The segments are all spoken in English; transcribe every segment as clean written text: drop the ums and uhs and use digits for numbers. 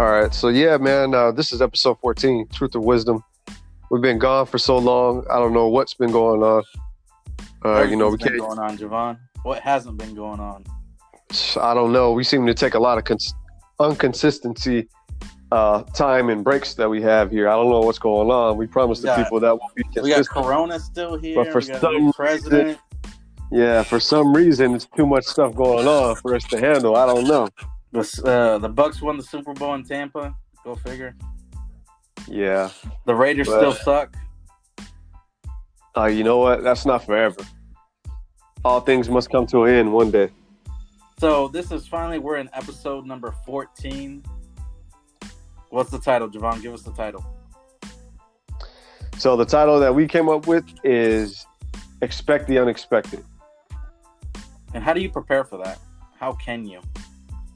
All right. So yeah, man, this is episode 14, Truth or Wisdom. We've been gone for so long. I don't know what's been going on. Everything's We been can't. going on, Javon. What hasn't been going on? I don't know. We seem to take a lot of unconsistency time and breaks that we have here. I don't know what's going on. We promised We the got people that will be we got consistent, Corona still but here. for We got a new some reason, president. for some reason, it's too much stuff going on for us to handle. I don't know. The Bucks won the Super Bowl in Tampa. Go figure. Yeah, The Raiders but still suck. you know what? That's not forever. All things must come to an end one day. So we're in episode number 14. What's the title, Javon? Give us the title. So the title that we came up with is Expect the Unexpected. And how do you prepare for that? How can you?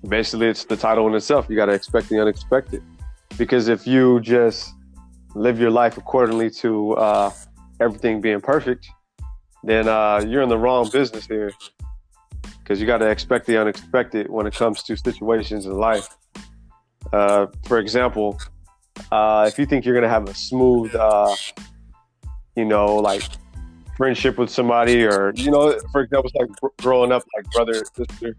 Basically, it's the title in itself. You got to expect the unexpected. Because if you just live your life accordingly to everything being perfect, then you're in the wrong business here. Because you got to expect the unexpected when it comes to situations in life. For example, if you think you're going to have a smooth, friendship with somebody, or, for example, it's like growing up like brother and sister,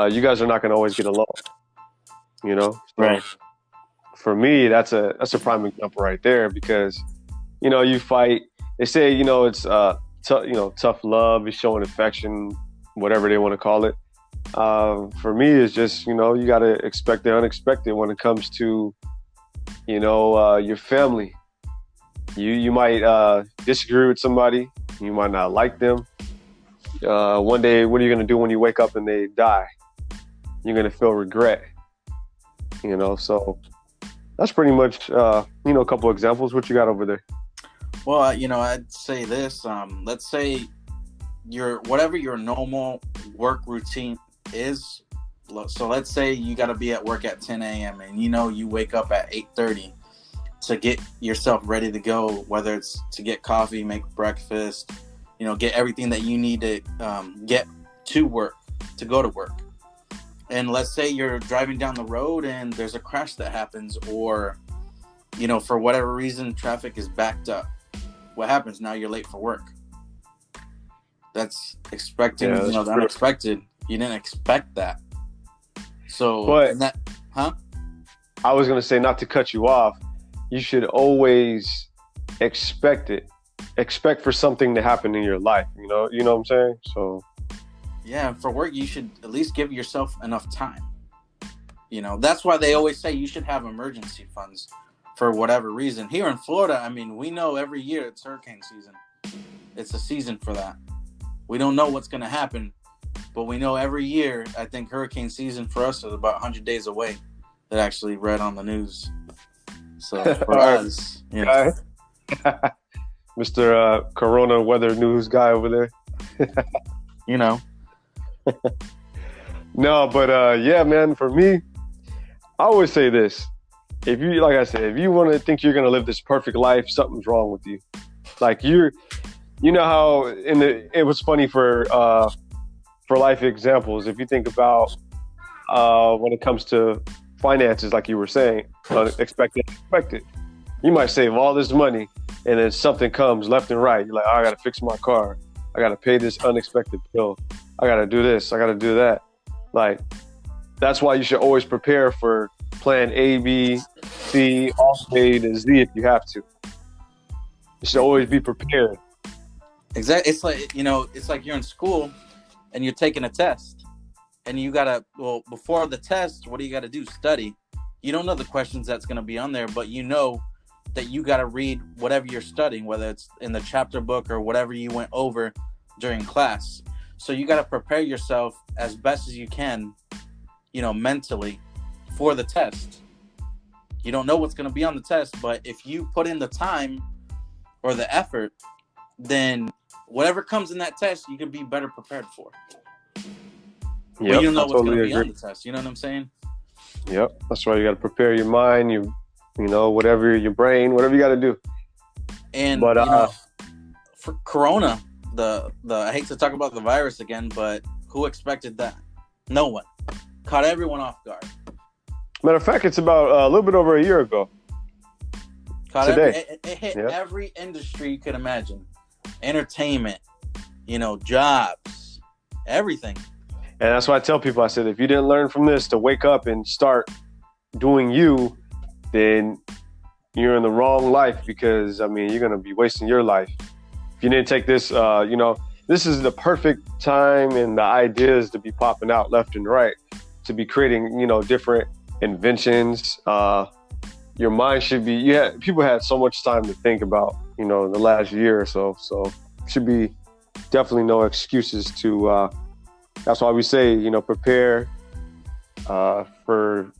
you guys are not going to always get along, So Right. for me, that's a prime example right there, because, you fight. They say, it's, tough love is showing affection, whatever they want to call it. For me, it's just, you got to expect the unexpected when it comes to, your family. You might disagree with somebody. You might not like them. One day, what are you going to do when you wake up and they die? You're going to feel regret. So that's pretty much, a couple examples. What you got over there? Well, I'd say this. Let's say whatever your normal work routine is. So let's say you got to be at work at 10 a.m. and you wake up at 8:30 to get yourself ready to go, whether it's to get coffee, make breakfast, get everything that you need to get to work, to go to work. And let's say you're driving down the road and there's a crash that happens, or, for whatever reason, traffic is backed up. What happens? Now you're late for work. That's expecting, the unexpected. You didn't expect that. So, but I was going to say, not to cut you off, you should always expect it. Expect for something to happen in your life. You know what I'm saying? So, yeah, for work, you should at least give yourself enough time. That's why they always say you should have emergency funds for whatever reason. Here in Florida, we know every year it's hurricane season. It's a season for that. We don't know what's going to happen, but we know every year, I think hurricane season for us is about 100 days away. That actually read on the news. So for us, Mr. Corona weather news guy over there. No, but yeah, man, for me, I always say this. If you want to think you're going to live this perfect life, something's wrong with you. Like how it was funny for life examples. If you think about when it comes to finances, like you were saying, unexpected, expected. You might save all this money, and then something comes left and right. You're like, I got to fix my car. I got to pay this unexpected bill. I got to do this. I got to do that. Like, that's why you should always prepare for plan A, B, C, all the way to Z if you have to. You should always be prepared. Exactly. It's like you're in school and you're taking a test. And you before the test, what do you got to do? Study. You don't know the questions that's going to be on there, but you know that you got to read whatever you're studying, whether it's in the chapter book or whatever you went over during class. So you got to prepare yourself as best as you can, mentally for the test. You don't know what's going to be on the test, but if you put in the time or the effort, then whatever comes in that test, you can be better prepared for. Yep, well, you don't know what's going to be agree on the test. You know what I'm saying? Yep. That's why you got to prepare your mind, whatever, your brain, whatever you got to do. And, for Corona, I hate to talk about the virus again, but who expected that? No one. Caught everyone off guard. Matter of fact, it's about a little bit over a year ago Caught today. it hit Yeah. every industry you could imagine. Entertainment, jobs, everything. And that's why I tell people, I said, if you didn't learn from this to wake up and start doing you, then you're in the wrong life because, I mean, you're going to be wasting your life. If you didn't take this, this is the perfect time and the ideas to be popping out left and right, to be creating, different inventions. Your mind should be, people had so much time to think about, the last year or so. So should be definitely no excuses to, that's why we say, prepare for,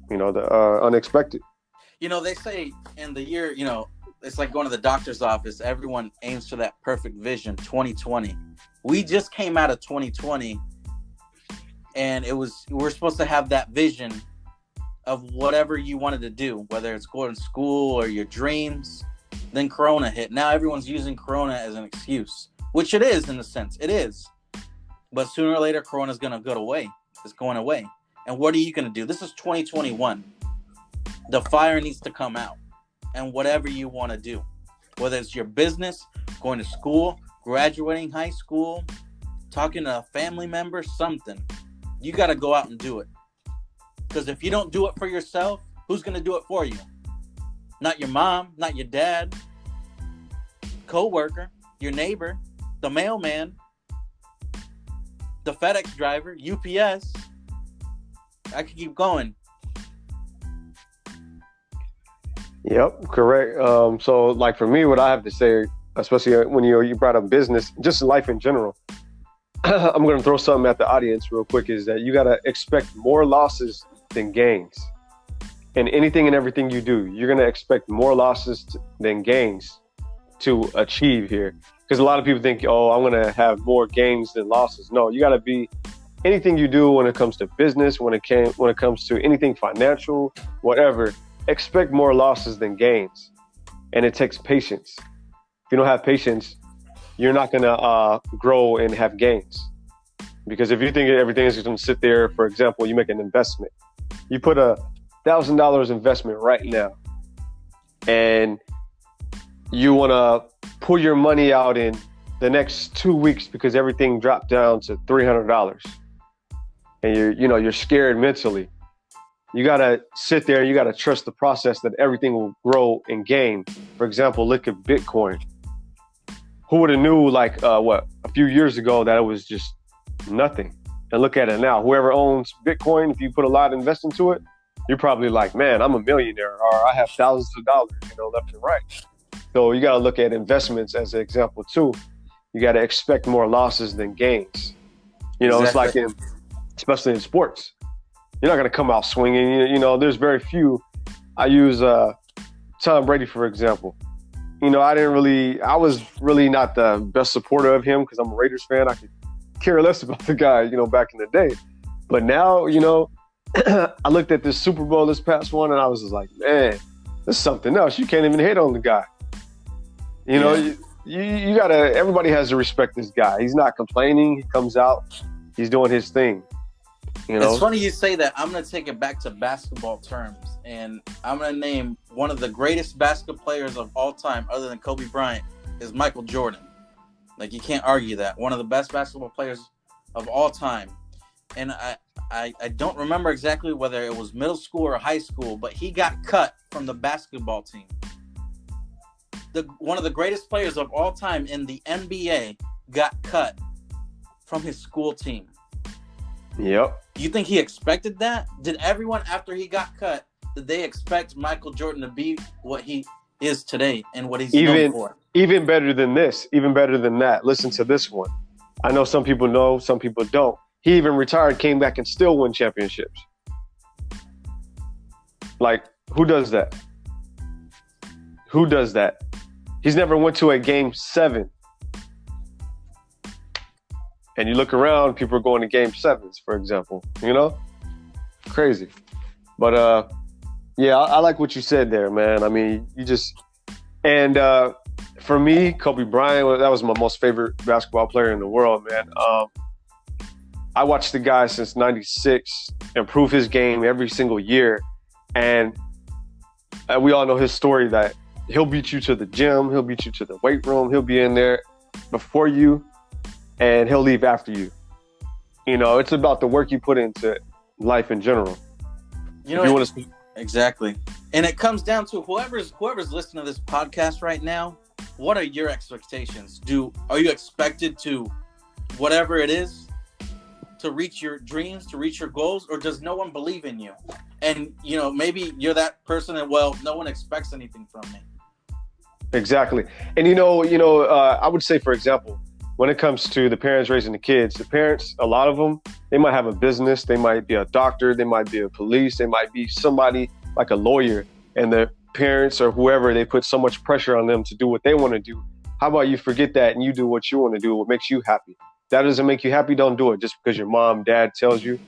the unexpected. They say in the year, it's like going to the doctor's office. Everyone aims for that perfect vision, 2020. We just came out of 2020, and we're supposed to have that vision of whatever you wanted to do, whether it's going to school or your dreams. Then Corona hit. Now everyone's using Corona as an excuse, which it is in a sense. It is. But sooner or later, Corona's going to go away. It's going away. And what are you going to do? This is 2021. The fire needs to come out. And whatever you want to do, whether it's your business, going to school, graduating high school, talking to a family member, something, you got to go out and do it. Because if you don't do it for yourself, who's going to do it for you? Not your mom, not your dad, co-worker, your neighbor, the mailman, the FedEx driver, UPS. I could keep going. Yep, correct. So like for me, what I have to say, especially when you brought up business, just life in general, I'm going to throw something at the audience real quick, is that you got to expect more losses than gains. In anything and everything you do, you're going to expect more losses than gains to achieve here. Because a lot of people think, oh, I'm going to have more gains than losses. No, you got to be, anything you do when it comes to business, when it comes to anything financial, whatever, expect more losses than gains. And it takes patience. If you don't have patience, you're not going to grow and have gains. Because if you think everything is just going to sit there, for example, you make an investment. You put $1,000 investment right now, and you want to pull your money out in the next 2 weeks because everything dropped down to $300, and you're scared mentally. You got to sit there. You got to trust the process that everything will grow and gain. For example, look at Bitcoin. Who would have knew, a few years ago, that it was just nothing? And look at it now. Whoever owns Bitcoin, if you put a lot of invest into it, you're probably like, man, I'm a millionaire, or I have thousands of dollars, left and right. So you got to look at investments as an example too. You got to expect more losses than gains. Exactly. It's like especially in sports. You're not going to come out swinging. There's very few. I use Tom Brady, for example. I was really not the best supporter of him because I'm a Raiders fan. I could care less about the guy, back in the day. But now, I looked at this Super Bowl, this past one, and I was just like, man, this is something else. You can't even hate on the guy. You gotta, everybody has to respect this guy. He's not complaining. He comes out, he's doing his thing. It's funny you say that. I'm going to take it back to basketball terms, and I'm going to name one of the greatest basketball players of all time, other than Kobe Bryant, is Michael Jordan. Like, you can't argue that. One of the best basketball players of all time. And I don't remember exactly whether it was middle school or high school, but he got cut from the basketball team. One of the greatest players of all time in the NBA got cut from his school team. Yep. You think he expected that? Did everyone, after he got cut, did they expect Michael Jordan to be what he is today and what he's known for? Even better than this, even better than that. Listen to this one. I know some people know, some people don't. He even retired, came back, and still won championships. Like, who does that? Who does that? He's never went to a game 7. And you look around, people are going to game 7s, for example. Crazy. But yeah, I like what you said there, man. I mean, and for me, Kobe Bryant, that was my most favorite basketball player in the world, man. I watched the guy since '96 improve his game every single year. And we all know his story that he'll beat you to the gym, he'll beat you to the weight room, he'll be in there before you, and he'll leave after you. You know, it's about the work you put into life in general. You know, exactly. And it comes down to whoever's listening to this podcast right now, what are your expectations? Are you expected to, whatever it is, to reach your dreams, to reach your goals, or does no one believe in you? And, you know, maybe you're that person and, well, no one expects anything from me. Exactly. And, I would say, for example, when it comes to the parents raising the kids, the parents, a lot of them, they might have a business. They might be a doctor. They might be a police. They might be somebody like a lawyer. And the parents or whoever, they put so much pressure on them to do what they want to do. How about you forget that and you do what you want to do, what makes you happy? If that doesn't make you happy, don't do it just because your mom, dad tells you.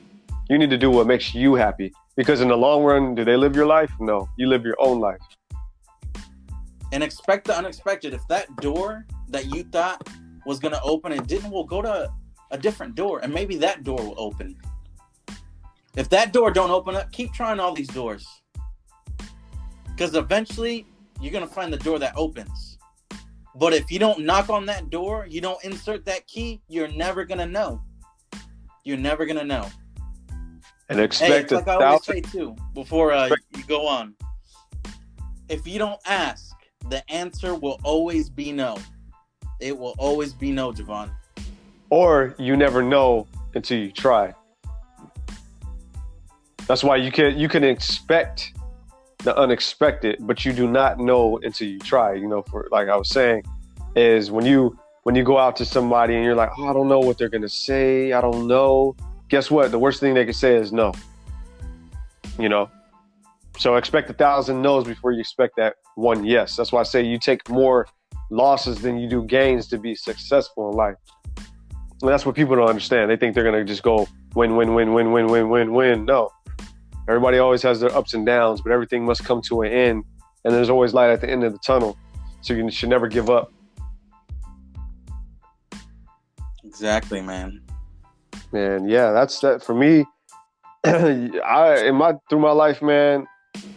You need to do what makes you happy. Because in the long run, do they live your life? No, you live your own life. And expect the unexpected. If that door that you thought was going to open, it didn't, we'll go to a different door, and maybe that door will open. If that door don't open up, keep trying all these doors. Because eventually, you're going to find the door that opens. But if you don't knock on that door, you don't insert that key, you're never going to know. You're never going to know. And expect like I always say, too, before you go on. If you don't ask, the answer will always be no. It will always be no, Javon. Or you never know until you try. That's why you can expect the unexpected, but you do not know until you try. You know, for like I was saying, is when you go out to somebody and you're like, oh, I don't know what they're gonna say. I don't know. Guess what? The worst thing they can say is no. You know? So expect 1,000 no's before you expect that one yes. That's why I say you take more losses than you do gains to be successful in life. And that's what people don't understand. They think they're going to just go win, win, win, win, win, win, win, win. No. Everybody always has their ups and downs, but everything must come to an end. And there's always light at the end of the tunnel. So you should never give up. Exactly, man. Man, yeah, that's that for me. Through my life, man,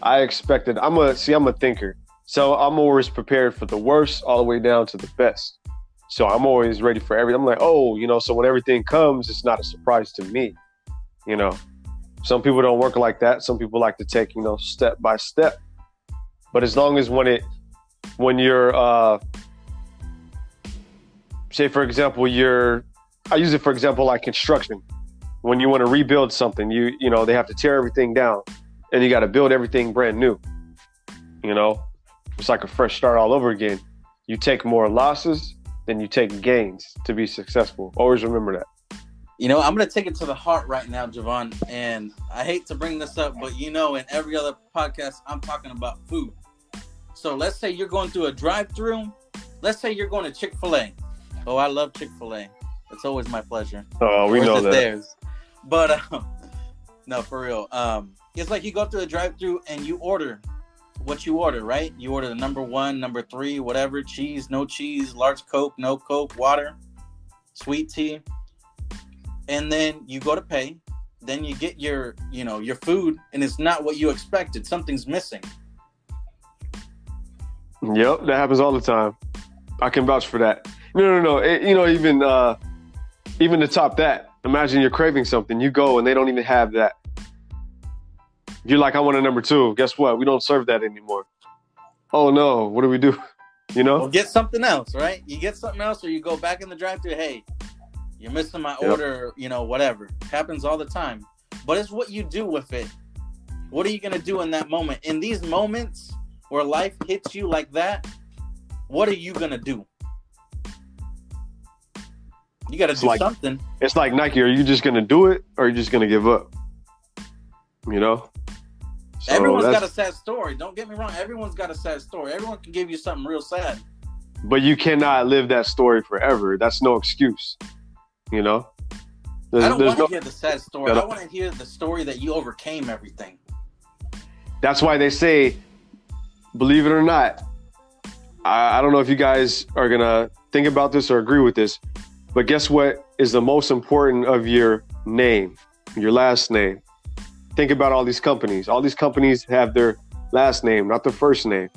I expected. I'm a thinker, so I'm always prepared for the worst, all the way down to the best. So I'm always ready for everything. I'm like, so when everything comes, it's not a surprise to me. You know, some people don't work like that. Some people like to take, step by step. But as long as when you're, say for example, I use it for example like construction. When you want to rebuild something, they have to tear everything down, and you got to build everything brand new. It's like a fresh start all over again. You take more losses than you take gains to be successful. Always remember that. I'm going to take it to the heart right now, Javon, and I hate to bring this up, but in every other podcast, I'm talking about food. So let's say you're going through a drive-thru. Let's say you're going to Chick-fil-A. Oh, I love Chick-fil-A. It's always my pleasure. Oh, we know that. Theirs. But, no, for real. It's like you go through a drive-thru and you order what you order, right? You order the number 1, number 3, whatever, cheese, no cheese, large Coke, no Coke, water, sweet tea. And then you go to pay. Then you get your food, and it's not what you expected. Something's missing. Yep, that happens all the time. I can vouch for that. No. Even to top that, imagine you're craving something. You go and they don't even have that. You're like, I want a number 2. Guess what? We don't serve that anymore. Oh no, what do we do? Well, get something else, right? You get something else, or you go back in the drive-thru. Hey, you're missing my order. Whatever. Happens all the time. But it's what you do with it. What are you gonna do in that moment? In these moments where life hits you like that, what are you gonna do? You got to do something. It's like Nike. Are you just going to do it, or are you just going to give up? So everyone's got a sad story. Don't get me wrong. Everyone's got a sad story. Everyone can give you something real sad. But you cannot live that story forever. That's no excuse. I don't want to hear the sad story. I want to hear the story that you overcame everything. That's why they say, believe it or not, I don't know if you guys are going to think about this or agree with this, but guess what is the most important of your name, your last name? think about all these companies. All these companies have their last name, not their first name.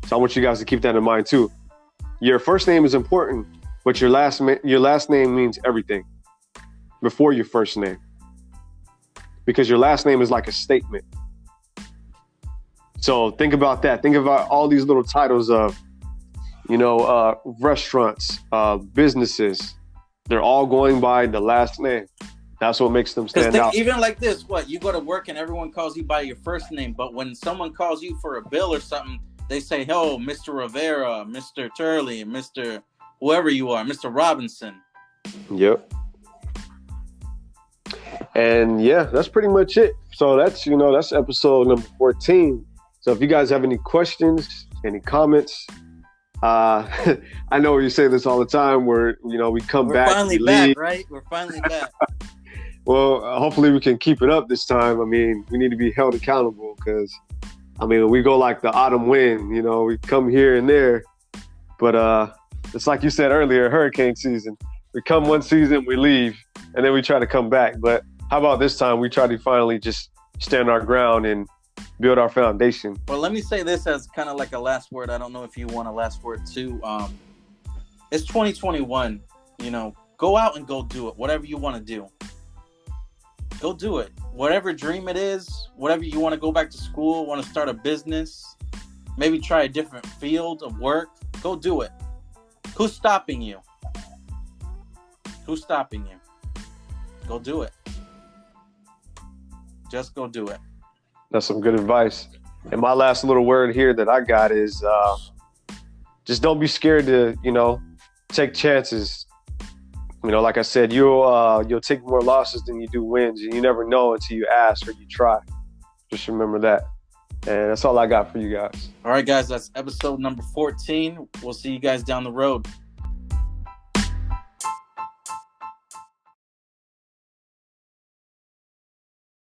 So I want you guys to keep that in mind too. Your first name is important, but your last name means everything before your first name, because your last name is like a statement. So think about that. Think about all these little titles of, restaurants, businesses. They're all going by the last name. That's what makes them stand out. Even like this, you go to work and everyone calls you by your first name, but when someone calls you for a bill or something, they say, "Oh, Mr. Rivera, Mr. Turley, Mr. whoever you are, Mr. Robinson." Yep. And yeah, that's pretty much it. So that's episode number 14. So if you guys have any questions, any comments, I know you say this all the time. We're come back. We're finally back, right? We're finally back. Well, hopefully we can keep it up this time. I mean, we need to be held accountable because, we go like the autumn wind. We come here and there, but it's like you said earlier, hurricane season. We come one season, we leave, and then we try to come back. But how about this time? We try to finally just stand our ground and build our foundation. Well, let me say this as kind of like a last word. I don't know if you want a last word too. It's 2021. Go out and go do it. Whatever you want to do, go do it. Whatever dream it is, whatever you want to go back to school, want to start a business, maybe try a different field of work, go do it. Who's stopping you? Who's stopping you? Go do it. Just go do it. That's some good advice. And my last little word here that I got is just don't be scared to, take chances. Like I said, you'll take more losses than you do wins, and you never know until you ask or you try. Just remember that. And that's all I got for you guys. All right, guys, that's episode number 14. We'll see you guys down the road.